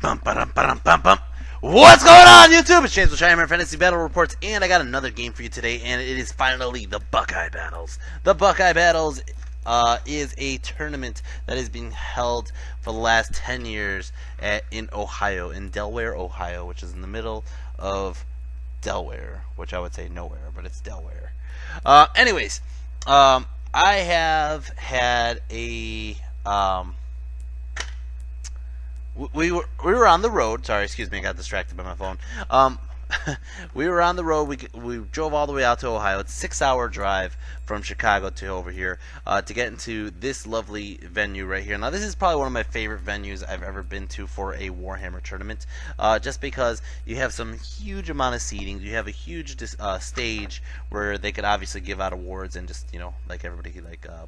Bum, ba-dum, ba-dum, bum, bum. What's going on, YouTube? It's James with ChiHammer Fantasy Battle Reports, and I got another game for you today, and it is finally the Buckeye Battles. The Buckeye Battles is a tournament that is being held for the last 10 years in Ohio, in Delaware, Ohio, which is in the middle of Delaware, which I would say nowhere, but it's Delaware. Anyways, I have had a... We were on the road. Sorry, excuse me, I got distracted by my phone. We were on the road. We drove all the way out to Ohio. It's a 6-hour drive from Chicago to over here to get into this lovely venue right here. Now, this is probably one of my favorite venues I've ever been to for a Warhammer tournament, just because you have some huge amount of seating. You have a huge stage where they could obviously give out awards and just, you know, like everybody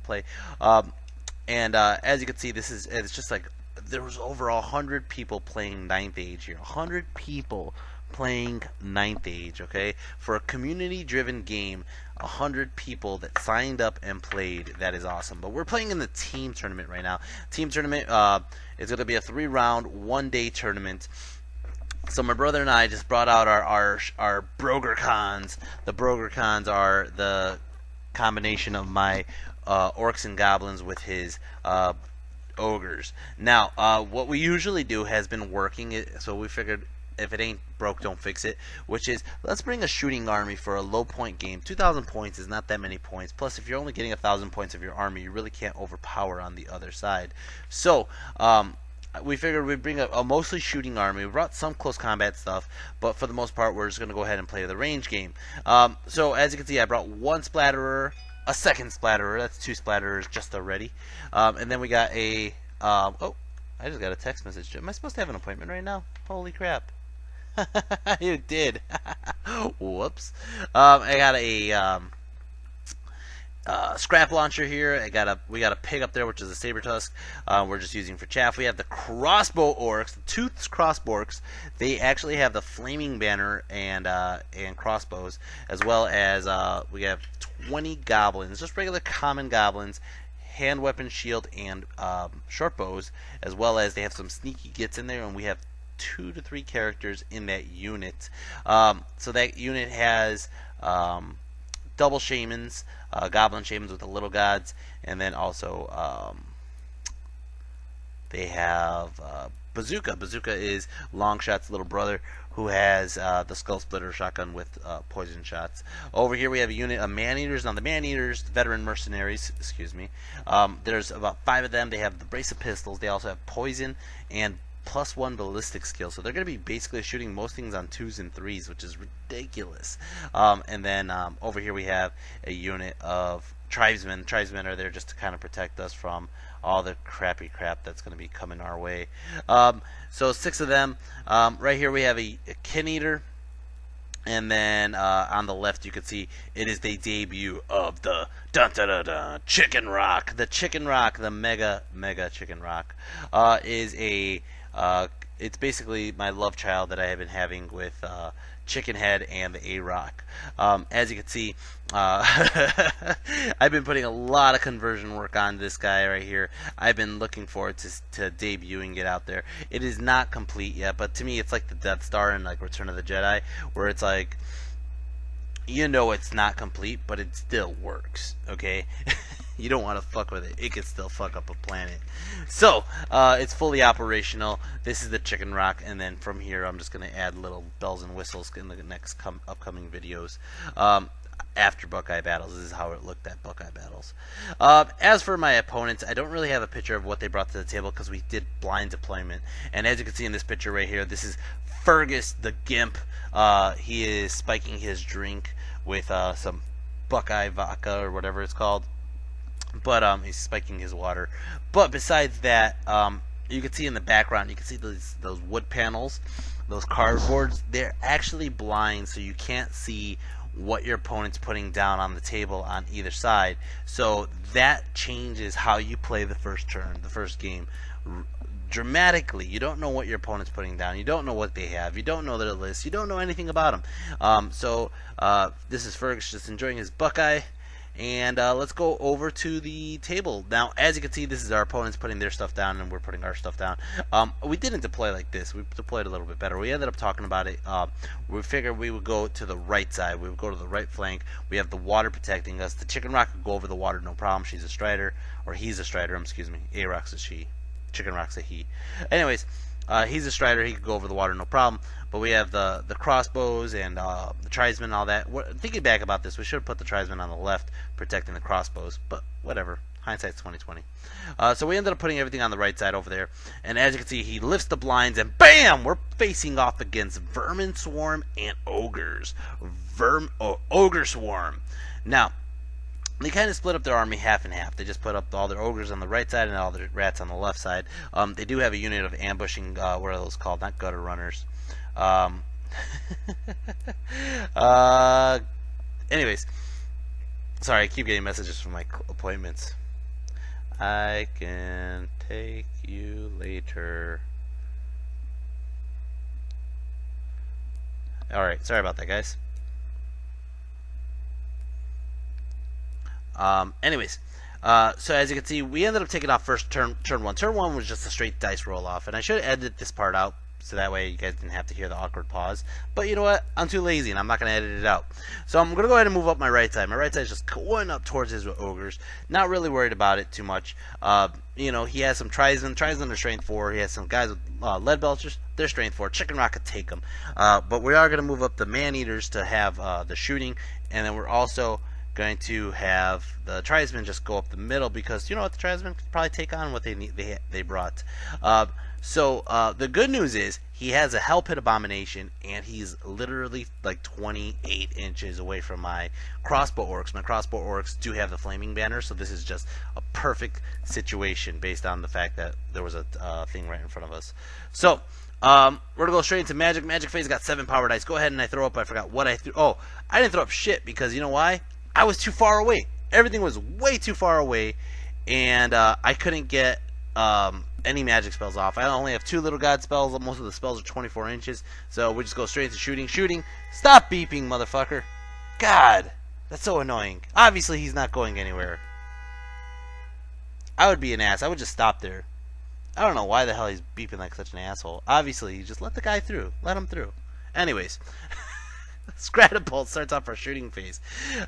play. As you can see, it's just like there was over 100 people playing 9th Age here. 100 people playing 9th Age, okay? For a community-driven game, 100 people that signed up and played. That is awesome. But we're playing in the team tournament right now. Team tournament is going to be a 3-round, 1-day tournament. So my brother and I just brought out our Broger Cons. The Broger Cons are the combination of my orcs and goblins with his ogres. Now, what we usually do has been working, so we figured if it ain't broke, don't fix it, which is, let's bring a shooting army for a low point game. 2,000 points is not that many points. Plus, if you're only getting 1,000 points of your army, you really can't overpower on the other side. So, we figured we'd bring a mostly shooting army. We brought some close combat stuff, but for the most part, we're just going to go ahead and play the range game. So, as you can see, I brought one splatterer, a second splatterer. That's 2 splatterers just already. And then we got a... oh, I just got a text message. Am I supposed to have an appointment right now? Holy crap. You did. Whoops. I got a scrap launcher here. We got a pig up there, which is a saber tusk. We're just using for chaff. We have the crossbow orcs, the toothed crossbow orcs. They actually have the flaming banner and crossbows, as well as we have 20 goblins, just regular common goblins, hand weapon, shield, and short bows, as well as they have some sneaky gits in there, and we have 2 to 3 characters in that unit. So that unit has double shamans, goblin shamans with the little gods, and then also they have Bazooka. Bazooka is Longshot's little brother, who has the Skull Splitter shotgun with poison shots. Over here we have a unit of man-eaters. Now the man-eaters, veteran mercenaries, excuse me, there's about 5 of them. They have the brace of pistols. They also have poison and +1 ballistic skill, so they're going to be basically shooting most things on 2s and 3s, which is ridiculous. And then over here we have a unit of tribesmen. Tribesmen are there just to kind of protect us from all the crappy crap that's going to be coming our way. So 6 of them. Right here we have a kin eater. And then on the left, you can see it is the debut of the Chicken Rock. The Chicken Rock, the mega Chicken Rock, is a it's basically my love child that I have been having with Chicken Head and the A-Rock. As you can see, I've been putting a lot of conversion work on this guy right here. I've been looking forward to debuting it out there. It is not complete yet, but to me it's like the Death Star in like Return of the Jedi, where it's like, you know, it's not complete, but it still works, okay? You don't want to fuck with it. It can still fuck up a planet. So, it's fully operational. This is the Chicken Rock, and then from here I'm just going to add little bells and whistles in the next upcoming videos. After Buckeye Battles, this is how it looked at Buckeye Battles. As for my opponents, I don't really have a picture of what they brought to the table because we did blind deployment. And as you can see in this picture right here, this is Fergus the Gimp. He is spiking his drink with some Buckeye vodka or whatever it's called. But he's spiking his water. But besides that, you can see in the background, you can see those wood panels, those cardboards. They're actually blind, so you can't see what your opponent's putting down on the table on either side. So that changes how you play the first turn, the first game, dramatically. You don't know what your opponent's putting down. You don't know what they have. You don't know their list. You don't know anything about them. So this is Fergus just enjoying his Buckeye. and let's go over to the table. Now, as you can see, this is our opponents putting their stuff down, and we're putting our stuff down. We didn't deploy like this. We deployed a little bit better. We ended up talking about it. We figured we would go to the right side. We would go to the right flank. We have the water protecting us. The Chicken Rock could go over the water, no problem. She's a Strider, or he's a Strider, excuse me. A-Rock's a she. Chicken Rock's a he. Anyways, he's a Strider. He could go over the water, no problem. But we have the crossbows and the tribesmen and all that. Thinking back about this, we should have put the tribesmen on the left protecting the crossbows. But whatever. Hindsight's 2020. So we ended up putting everything on the right side over there. And as you can see, he lifts the blinds and BAM! We're facing off against Vermin Swarm and Ogres. Ogre Swarm. Now, they kind of split up their army half and half. They just put up all their ogres on the right side and all their rats on the left side. They do have a unit of ambushing, what are those called? Not gutter runners. Anyways. Sorry, I keep getting messages from my appointments. I can take you later. Alright, sorry about that, guys. Anyways, so as you can see, we ended up taking off first turn one. Turn one was just a straight dice roll off, and I should edit this part out so that way you guys didn't have to hear the awkward pause. But you know what? I'm too lazy, and I'm not going to edit it out. So I'm going to go ahead and move up my right side. My right side is just going up towards his ogres. Not really worried about it too much. You know, he has some tribesmen. Tribesmen are strength 4. He has some guys with lead belchers. They're strength 4. Chicken Rock could take them. But we are going to move up the man-eaters to have the shooting, and then we're also going to have the tribesmen just go up the middle because you know what, the tribesmen could probably take on what they brought. So the good news is he has a Hell Pit Abomination, and he's literally like 28 inches away from my crossbow orcs. My crossbow orcs do have the flaming banner, so this is just a perfect situation based on the fact that there was a thing right in front of us. So we're gonna go straight into magic. Magic phase got 7 power dice. Go ahead and I throw up. I forgot what I threw. Oh, I didn't throw up shit because you know why? I was too far away. Everything was way too far away, and I couldn't get any magic spells off. I only have 2 little god spells. Most of the spells are 24 inches, so we just go straight into shooting. Shooting. Stop beeping, motherfucker. God, that's so annoying. Obviously, he's not going anywhere. I would be an ass. I would just stop there. I don't know why the hell he's beeping like such an asshole. Obviously, you just let the guy through. Let him through. Anyways. Scratapult starts off our shooting phase.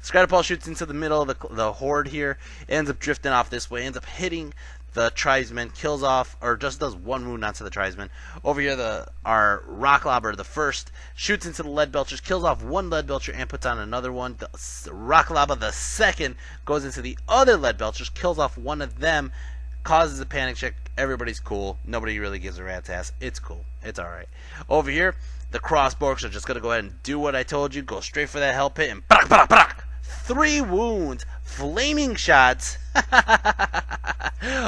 Scratapult shoots into the middle of the horde here, ends up drifting off this way, ends up hitting the tribesmen, kills off, or just does 1 wound onto the tribesmen. Over here, our rock lobber, the first, shoots into the lead belchers, kills off 1 lead belcher and puts on another one. The rock lobber, the second, goes into the other lead belchers, kills off 1 of them, causes a panic check. Everybody's cool. Nobody really gives a rat's ass. It's cool. It's alright. Over here, the crossbows are just going to go ahead and do what I told you. Go straight for that hell pit and brak, brak, brak. 3 wounds. Flaming shots.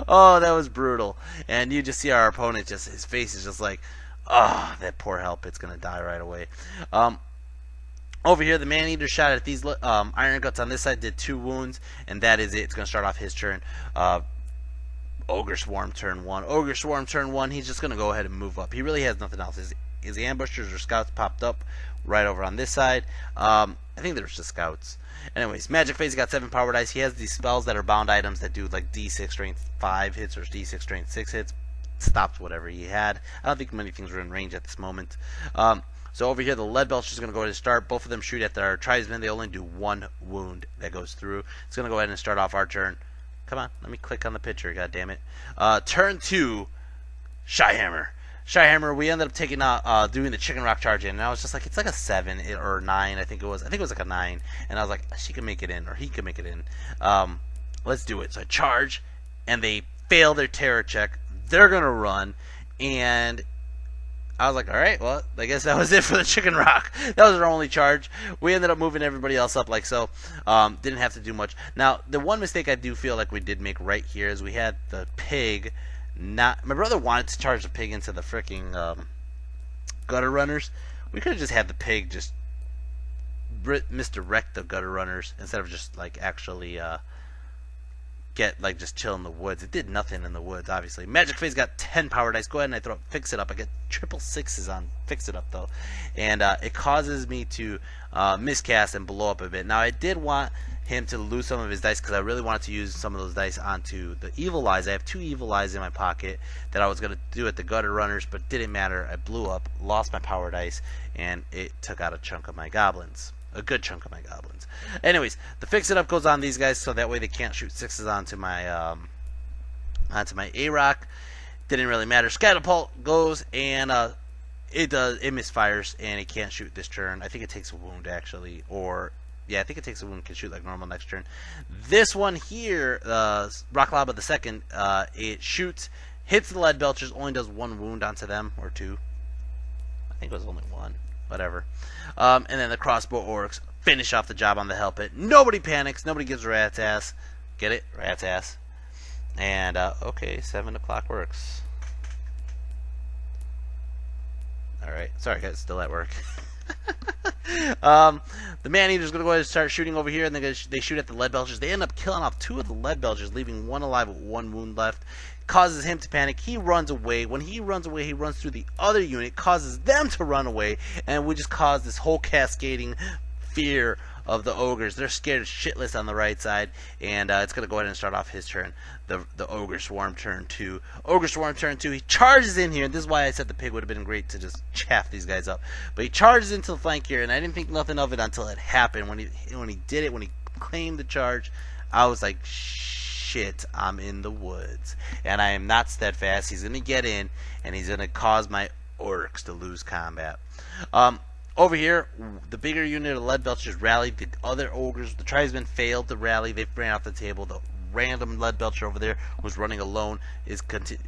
Oh, that was brutal. And you just see our opponent, just his face is just like, oh, that poor hell pit's going to die right away. Over here, the man-eater shot at these iron guts on this side, did 2 wounds, and that is it. It's going to start off his turn. Ogre Swarm turn 1. Ogre Swarm turn 1, he's just going to go ahead and move up. He really has nothing else. His ambushers or scouts popped up right over on this side. I think there's just scouts. Anyways, Magic Phase got 7 power dice. He has these spells that are bound items that do like D6 strength 5 hits or D6 strength 6 hits. Stopped whatever he had. I don't think many things were in range at this moment. So over here, the lead belcher is going to go ahead and start. Both of them shoot at their tribesmen. They only do 1 wound that goes through. It's going to go ahead and start off our turn. Come on, let me click on the picture, god damn it. Turn 2, ChiHammer. ChiHammer, we ended up taking doing the chicken rock charge in, and I was just like, it's like a 7 or 9, I think it was. I think it was like a 9, and I was like, she can make it in, or he can make it in. Let's do it. So I charge, and they fail their terror check. They're gonna run, and I was like, all right, well, I guess that was it for the chicken rock. That was our only charge. We ended up moving everybody else up like so. Didn't have to do much. Now, the one mistake I do feel like we did make right here is we had the pig not... My brother wanted to charge the pig into the freaking gutter runners. We could have just had the pig just misdirect the gutter runners instead of just, like, actually... just chill in the woods. It did nothing in the woods, obviously. Magic Phase got 10 power dice. Go ahead and I throw it, fix it up. I get triple 6s on fix it up though, and it causes me to miscast and blow up a bit. Now I did want him to lose some of his dice because I really wanted to use some of those dice onto the evil eyes. I have 2 evil eyes in my pocket that I was going to do at the gutter runners, but didn't matter. I blew up, lost my power dice, and it took out a chunk of my goblins. A good chunk of my goblins. Anyways, the fix it up goes on these guys so that way they can't shoot 6s onto my A-Rock. Didn't really matter. Scatapult goes and it misfires and it can't shoot this turn. I think it takes a wound actually, or yeah, I think it takes a wound, can shoot like normal next turn. This one here, Rock Lava the second, it shoots, hits the lead belchers, only does 1 wound onto them, or 2. I think it was only 1. Whatever. And then the crossbow orcs finish off the job on the helpet. Nobody panics. Nobody gives a rat's ass. Get it? Rat's ass. And, okay, 7 o'clock works. Alright. Sorry, guys. Still at work. The man-eater's going to go ahead and start shooting over here, and they shoot at the lead belchers. They end up killing off 2 of the lead belchers, leaving 1 alive with 1 wound left. Causes him to panic. He runs away. When he runs away, he runs through the other unit, causes them to run away, and we just cause this whole cascading fear of the ogres. They're scared shitless on the right side, and it's going to go ahead and start off his turn. The ogre swarm turn 2. Ogre swarm turn 2. He charges in here, and this is why I said the pig would have been great to just chaff these guys up. But he charges into the flank here, and I didn't think nothing of it until it happened. When he did it, when he claimed the charge, I was like, shit, I'm in the woods. And I am not steadfast. He's going to get in, and he's going to cause my orcs to lose combat. Over here, the bigger unit of lead belchers rallied. The other ogres, the tribesmen, failed to rally. They ran off the table. The random lead belcher over there was running alone,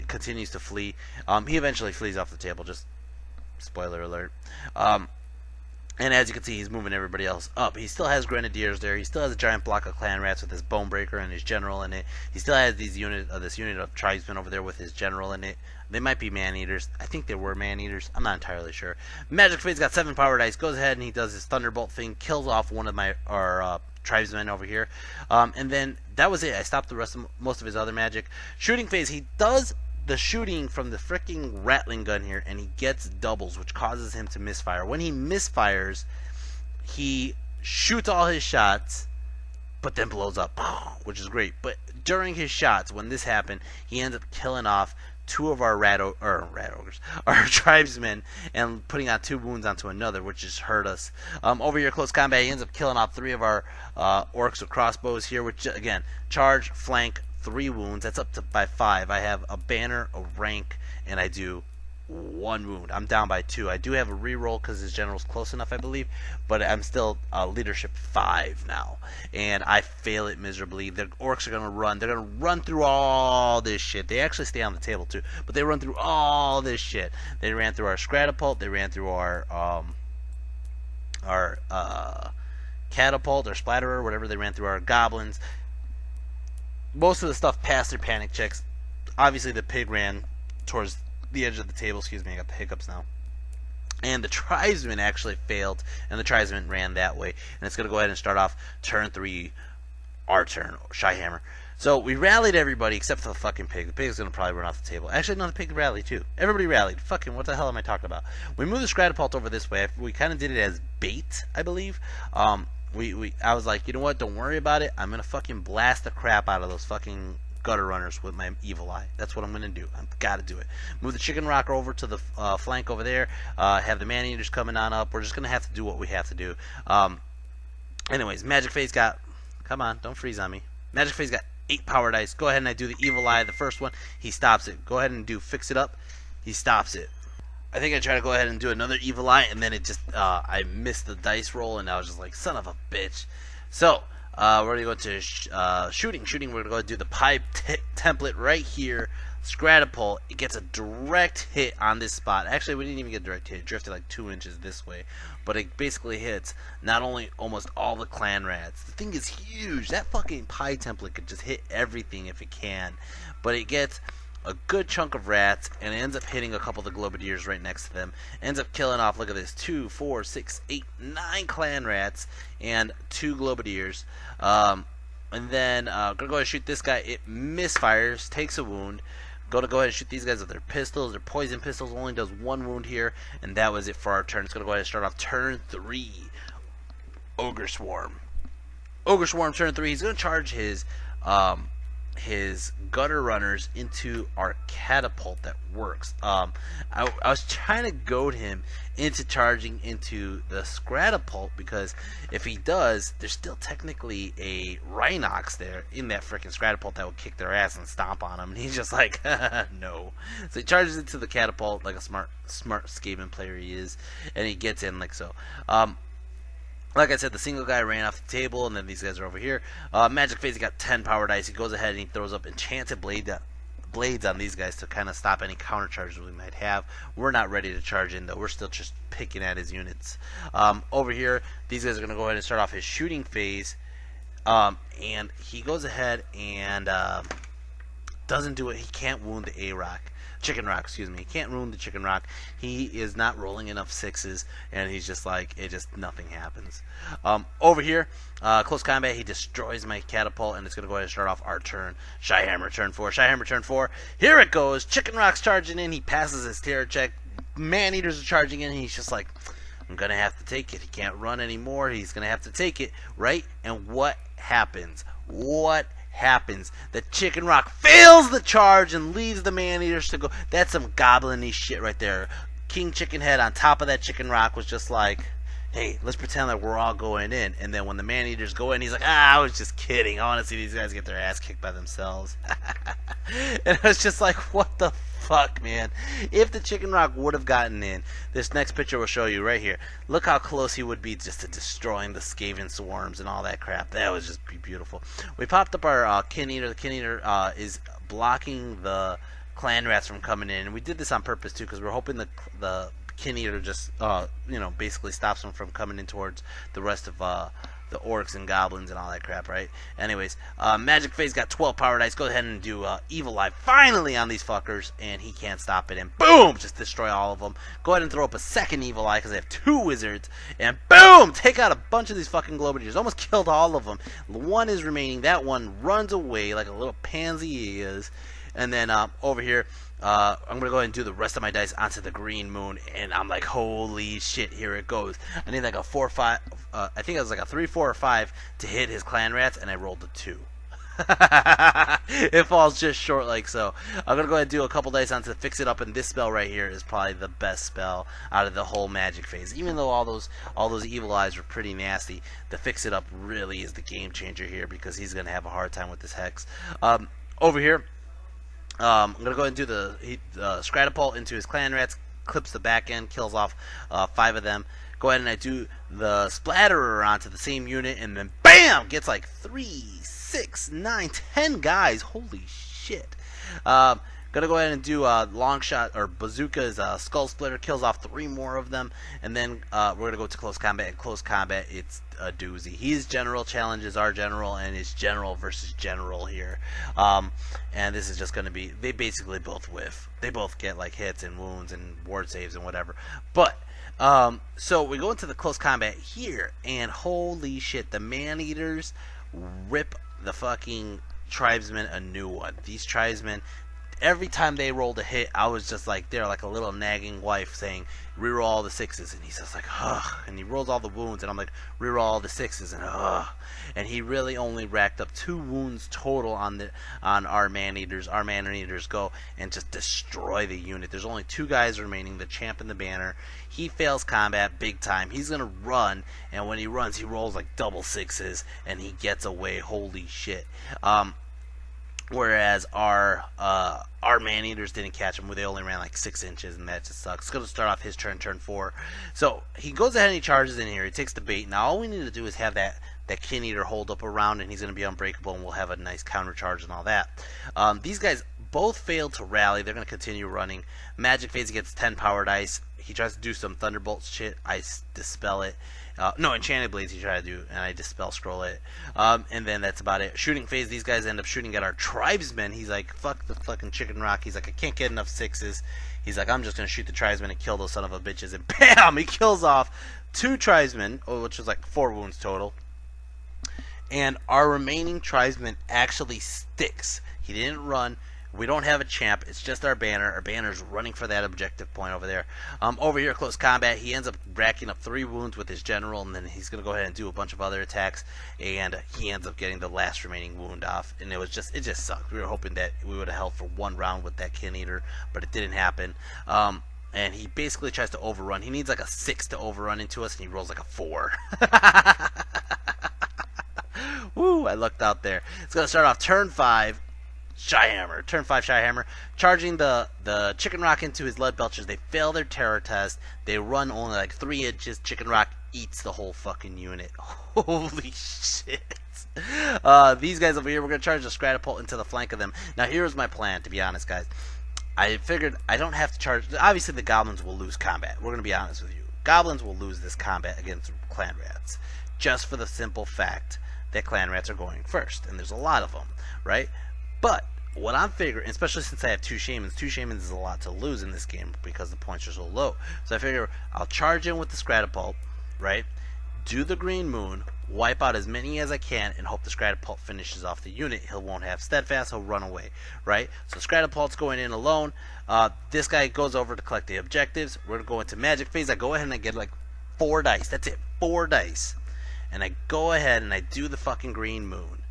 continues to flee. He eventually flees off the table, just spoiler alert. And as you can see, he's moving everybody else up. He still has grenadiers there. He still has a giant block of clan rats with his bone breaker and his general in it. He still has this unit of tribesmen over there with his general in it. They might be man-eaters. I think they were man-eaters. I'm not entirely sure. Magic Fade's got 7 power dice. Goes ahead and he does his thunderbolt thing. Kills off one of my tribesmen over here. And then that was it. I stopped the rest of most of his other magic. Shooting phase. He does the shooting from the freaking rattling gun here, and he gets doubles, which causes him to misfire. When he misfires, he shoots all his shots, but then blows up, which is great. But during his shots, when this happened, he ends up killing off 2 of our ogres, our tribesmen, and putting on 2 wounds onto another, which just hurt us. Over here, close combat, he ends up killing off 3 of our orcs with crossbows here, which again, charge, flank, 3 wounds. That's up to by 5. I have a banner, a rank, and I do 1 wound. I'm down by 2. I do have a reroll because his general's close enough, I believe, but I'm still leadership 5 now, and I fail it miserably. The orcs are gonna run. They're gonna run through all this shit. They actually stay on the table too, but they run through all this shit. They ran through our Scratapult. They ran through our catapult or splatterer, whatever. They ran through our goblins. Most of the stuff passed their panic checks. Obviously, the pig ran towards the edge of the table. Excuse me, I got the hiccups now. And the tribesmen actually failed, and the tribesmen ran that way. And it's going to go ahead and start off turn 3, our turn, ChiHammer. So we rallied everybody except for the fucking pig. The pig is going to probably run off the table. Actually, no, the pig rallied too. Everybody rallied. Fucking, what the hell am I talking about? We moved the Scratapult over this way. We kind of did it as bait, I believe. I was like, you know what? Don't worry about it. I'm gonna fucking blast the crap out of those fucking gutter runners with my evil eye. That's what I'm gonna do. I've got to do it. Move the chicken rocker over to the flank over there. Have the man-eaters coming on up. We're just gonna have to do what we have to do. Anyways, Magic Face got. Come on, don't freeze on me. Magic Face got 8 power dice. Go ahead and I do the evil eye. The first one, he stops it. Go ahead and do fix it up. He stops it. I think I tried to go ahead and do another evil eye, and then it just, I missed the dice roll, and I was just like, son of a bitch. So, we're going to go to shooting. Shooting, we're going to go do the pipe template right here. Scratapult, it gets a direct hit on this spot. Actually, we didn't even get a direct hit. It drifted like 2 inches this way. But it basically hits not only almost all the clan rats. The thing is huge. That fucking pie template could just hit everything if it can. But it gets a good chunk of rats, and it ends up hitting a couple of the globadiers right next to them. Ends up killing off, look at this, 2, 4, 6, 8, 9 clan rats and 2 globadiers. And then gonna go ahead and shoot this guy. It misfires, takes a wound. Go ahead and shoot these guys with their pistols. Their poison pistols only does 1 wound here, and that was it for our turn. It's gonna go ahead and start off turn 3. Ogre Swarm. Ogre Swarm turn 3. He's going to charge his gutter runners into our catapult that works. I was trying to goad him into charging into the Scratapult, because if he does, there's still technically a Rhinox there in that freaking Scratapult that would kick their ass and stomp on him. And he's just like, no. So he charges into the catapult like a smart Skaven player he is, and he gets in like so. Like I said, the single guy ran off the table, and then these guys are over here. Magic Phase, he got 10 power dice. He goes ahead and he throws up enchanted blades on these guys to kind of stop any counter charges we might have. We're not ready to charge in, though. We're still just picking at his units. Over here, these guys are going to go ahead and start off his shooting phase. And he goes ahead and doesn't do it. He can't wound the Chicken Rock, excuse me. He can't ruin the Chicken Rock. He is not rolling enough sixes, and he's just like, nothing happens. Over here, close combat, he destroys my catapult, and it's going to go ahead and start off our turn. ChiHammer turn 4. ChiHammer turn 4. Here it goes. Chicken Rock's charging in. He passes his terror check. Man-Eaters are charging in. He's just like, I'm going to have to take it. He can't run anymore. He's going to have to take it, right? And what happens? The Chicken Rock fails the charge and leaves the Man-Eaters to go. That's some goblin-y shit right there. King Chicken Head on top of that Chicken Rock was just like, hey, let's pretend that we're all going in. And then when the Man-Eaters go in, he's like, I was just kidding. I want to see these guys get their ass kicked by themselves. And I was just like, what the fuck, man? If the Chicken Rock would have gotten in, this next picture will show you right here. Look how close he would be just to destroying the Skaven swarms and all that crap. That was just beautiful. We popped up our Kin Eater. The Kin Eater is blocking the Clan Rats from coming in. And we did this on purpose, too, because we're hoping the Kin Eater just, basically stops them from coming in towards the rest of the orcs and goblins and all that crap, right? Anyways, Magic Phase got 12 power dice. Go ahead and do Evil Eye finally on these fuckers, and he can't stop it. And boom, just destroy all of them. Go ahead and throw up a second Evil Eye because they have 2 wizards, and boom, take out a bunch of these fucking Globe Eaters. Almost killed all of them. One is remaining. That one runs away like a little pansy he is. And then over here, I'm going to go ahead and do the rest of my dice onto the green moon, and I'm like, holy shit, here it goes. I need like a 4 or 5, I think it was like a 3, 4, or 5 to hit his Clan Rats, and I rolled a 2. It falls just short like so. I'm going to go ahead and do a couple dice onto Fix It Up, and this spell right here is probably the best spell out of the whole Magic Phase. Even though all those Evil Eyes were pretty nasty, the Fix It Up really is the game changer here, because he's going to have a hard time with this Hex. Over here, I'm going to go ahead and do the Scratapult into his Clan Rats, clips the back end, kills off 5 of them. Go ahead and I do the Splatterer onto the same unit, and then BAM! Gets like 3, 6, 9, 10 guys. Holy shit. Gonna go ahead and do long shot or bazooka's skull splitter, kills off 3 more of them, and then we're gonna go to close combat. In close combat, it's a doozy. His general challenges our general, and it's general versus general here. And this is just gonna be, they basically both whiff. They both get like hits and wounds and ward saves and whatever. But so we go into the close combat here, and holy shit, the Man-Eaters rip the fucking tribesmen a new one. These tribesmen, every time they rolled a hit, I was just like, they're like a little nagging wife saying, reroll all the 6s, and he's just like, ugh, and he rolls all the wounds, and I'm like, reroll all the 6s, and ugh, and he really only racked up 2 wounds total on our Man-Eaters. Our Man-Eaters go and just destroy the unit. There's only 2 guys remaining, the Champ and the Banner. He fails combat big time. He's gonna run, and when he runs, he rolls like double 6s, and he gets away. Holy shit. Whereas our Man-Eaters didn't catch him, where they only ran like 6 inches, and that just sucks. It's going to start off his turn 4. So he goes ahead and he charges in here. He takes the bait. Now all we need to do is have that Kin Eater hold up around, and he's going to be unbreakable, and we'll have a nice counter charge and all that. These guys both failed to rally. They're going to continue running. Magic Phase gets 10 power dice. He tries to do some Thunderbolt shit. I dispel it. No, Enchanted Blades he tried to do, and I dispel scroll it. And then that's about it. Shooting Phase, these guys end up shooting at our tribesmen. He's like, fuck the fucking Chicken Rock. He's like, I can't get enough 6s. He's like, I'm just going to shoot the tribesmen and kill those son of a bitches. And BAM! He kills off 2 tribesmen, which was like 4 wounds total. And our remaining tribesman actually sticks. He didn't run. We don't have a champ. It's just our banner. Our banner's running for that objective point over there. Over here, close combat, he ends up racking up 3 wounds with his general, and then he's going to go ahead and do a bunch of other attacks, and he ends up getting the last remaining wound off, and it just sucked. We were hoping that we would have held for 1 round with that Kin Eater, but it didn't happen. And he basically tries to overrun. He needs like a 6 to overrun into us, and he rolls like a 4. Woo, I lucked out there. It's going to start off turn 5. ChiHammer. Turn 5 ChiHammer. Charging the Chicken Rock into his lead belchers. They fail their terror test. They run only like 3 inches. Chicken Rock eats the whole fucking unit. Holy shit. These guys over here, we're going to charge the Scratapult into the flank of them. Now here's my plan, to be honest, guys. I figured I don't have to charge. Obviously the goblins will lose combat. We're going to be honest with you. Goblins will lose this combat against clan rats. Just for the simple fact that clan rats are going first. And there's a lot of them, right? But what I'm figuring, especially since I have 2 shamans is a lot to lose in this game because the points are so low. So I figure I'll charge in with the Scratapult, right? Do the green moon, wipe out as many as I can, and hope the Scratapult finishes off the unit. He won't have steadfast, he'll run away, right? So Scratapult's going in alone. This guy goes over to collect the objectives. We're going to go into magic phase. I go ahead and I get like 4 dice. That's it, 4 dice. And I go ahead and I do the fucking green moon.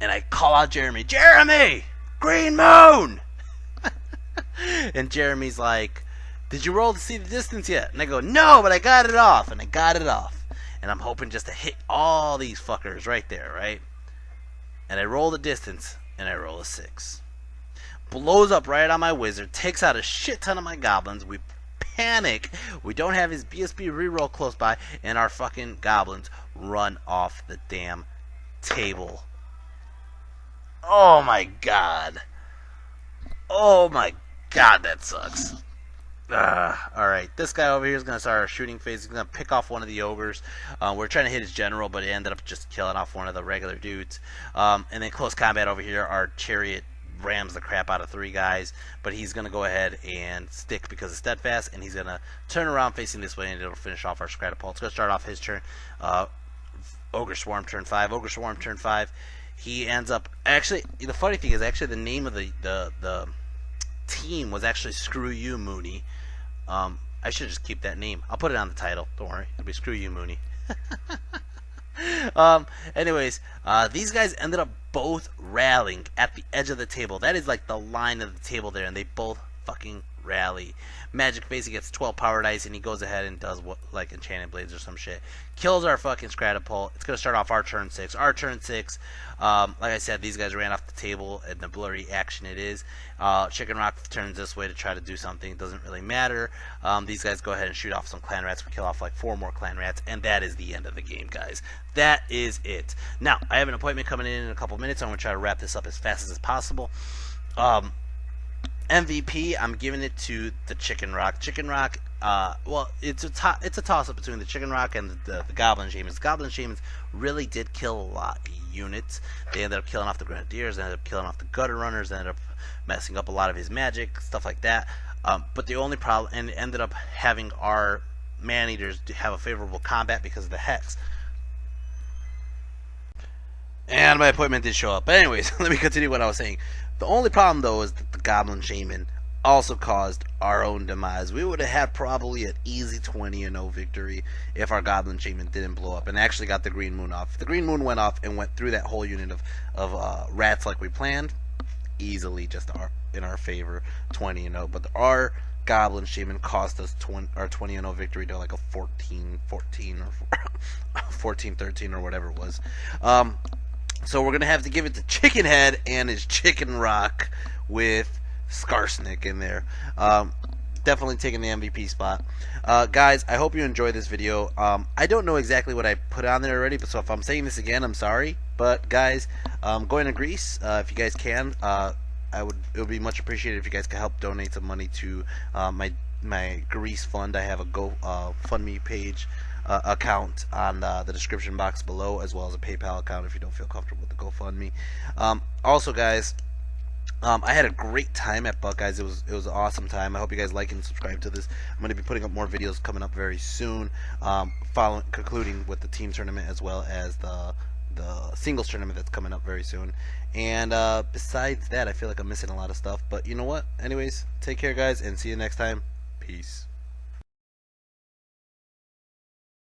And I call out Jeremy, Jeremy! Green moon! And Jeremy's like, did you roll to see the distance yet? And I go, no, but I got it off. And I got it off. And I'm hoping just to hit all these fuckers right there, right? And I roll the distance, and I roll a 6. Blows up right on my wizard, takes out a shit ton of my goblins. We panic. We don't have his BSB reroll close by, and our fucking goblins run off the damn table. Oh my god. Oh my god, that sucks. Alright, this guy over here is going to start our shooting phase. He's going to pick off one of the ogres. We're trying to hit his general, but it ended up just killing off one of the regular dudes. And then close combat over here, our chariot rams the crap out of 3 guys, but he's going to go ahead and stick because it's steadfast, and he's going to turn around facing this way, and it'll finish off our Scratapult. It's going to start off his turn. Ogre Swarm turn 5. Ogre Swarm turn 5. He ends up, actually, the funny thing is actually the name of the team was actually Screw You Mooney. I should just keep that name. I'll put it on the title. Don't worry. It'll be Screw You Mooney. Anyways, these guys ended up both rallying at the edge of the table. That is like the line of the table there, and they both fucking rally. Magic Phase, he gets 12 power dice, and he goes ahead and does what, like Enchanted Blades or some shit. Kills our fucking Scratapult. It's going to start off our turn 6. Our turn 6, like I said, these guys ran off the table, and the blurry action it is. Chicken Rock turns this way to try to do something. It doesn't really matter. These guys go ahead and shoot off some clan rats. We kill off like 4 more clan rats, and that is the end of the game, guys. That is it. Now, I have an appointment coming in a couple minutes. I'm going to try to wrap this up as fast as possible. MVP, I'm giving it to the Chicken Rock. Chicken Rock, well, it's a toss-up between the Chicken Rock and the Goblin Shamans. The Goblin Shamans really did kill a lot of units. They ended up killing off the Grenadiers, they ended up killing off the Gutter Runners, they ended up messing up a lot of his magic, stuff like that. But the only problem, and ended up having our Man-Eaters have a favorable combat because of the Hex. And my appointment did show up. But anyways, let me continue what I was saying. The only problem, though, is that the Goblin Shaman also caused our own demise. We would have had probably an easy 20-0 victory if our Goblin Shaman didn't blow up and actually got the Green Moon off. If the Green Moon went off and went through that whole unit of rats like we planned, easily just in our favor, 20-0. But our Goblin Shaman cost us our 20-0 victory to like a 14-14 or 14-13 or whatever it was. So we're going to have to give it to Chicken Head and his Chicken Rock with Skarsnik in there. Definitely taking the MVP spot. Guys, I hope you enjoyed this video. I don't know exactly what I put on there already, but so if I'm saying this again, I'm sorry. But guys, going to Greece, if you guys can, it would be much appreciated if you guys could help donate some money to my Greece fund. I have a GoFundMe page. Account on the description box below, as well as a PayPal account if you don't feel comfortable with the GoFundMe. Also, guys, I had a great time at Buckeyes. It was an awesome time. I hope you guys like and subscribe to this. I'm going to be putting up more videos coming up very soon, concluding with the team tournament as well as the the singles tournament that's coming up very soon. And besides that, I feel like I'm missing a lot of stuff. But you know what? Anyways, take care, guys, and see you next time. Peace.